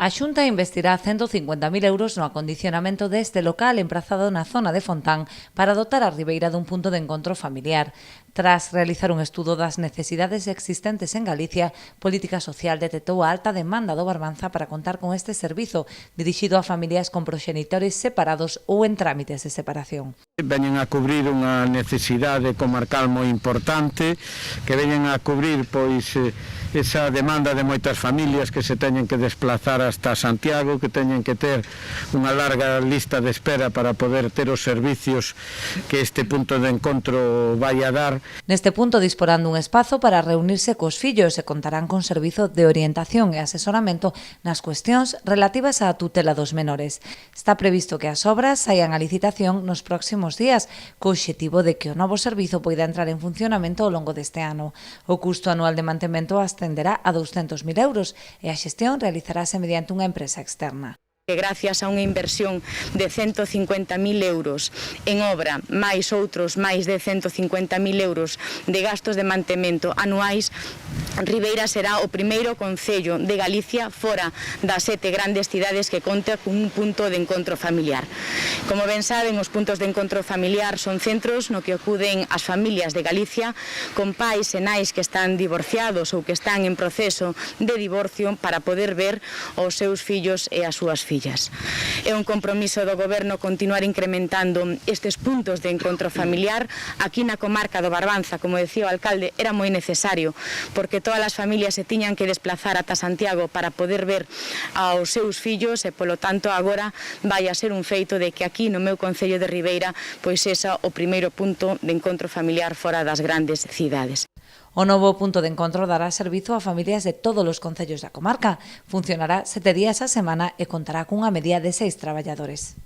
A Xunta investirá 150.000 euros no acondicionamento deste local emprazado na zona de Fontán para dotar a Ribeira dun punto de encontro familiar. Tras realizar un estudo das necesidades existentes en Galicia, Política Social detectou a alta demanda do Barbanza para contar con este servizo dirixido a familias con proxenitores separados ou en trámites de separación. Veñen a cubrir unha necesidade comarcal moi importante, que veñen a cubrir esa demanda de moitas familias que se teñen que desplazar hasta Santiago, que teñen que ter unha larga lista de espera para poder ter os servicios que este punto de encontro vai a dar. Neste punto disporán dun espazo para reunirse cos fillos e contarán con servizo de orientación e asesoramento nas cuestións relativas á tutela dos menores. Está previsto que as obras saian a licitación nos próximos días, co obxectivo de que o novo servizo poida entrar en funcionamento ao longo deste ano. O custo anual de mantemento ascenderá a 200.000 euros e a xestión realizarase mediante unha empresa externa. Que gracias a unha inversión de 150.000 euros en obra, máis outros máis de 150.000 euros de gastos de mantemento anuais, Ribeira será o primeiro concello de Galicia fora das 7 grandes cidades que conta con un punto de encontro familiar. Como ben saben, os puntos de encontro familiar son centros no que acuden as familias de Galicia con pais e nais que están divorciados ou que están en proceso de divorcio para poder ver os seus fillos e as súas fillas. É un compromiso do Goberno continuar incrementando estes puntos de encontro familiar. Aquí na comarca do Barbanza, como decía o alcalde, era moi necesario, porque todas as familias se tiñan que desplazar ata Santiago para poder ver aos seus fillos e, polo tanto, agora vai a ser un feito de que aquí no meu concello de Ribeira pois esa o primeiro punto de encontro familiar fora das grandes cidades. O novo punto de encontro dará servizo a familias de todos os concellos da comarca. Funcionará 7 días a semana e contará cunha media de 6 traballadores.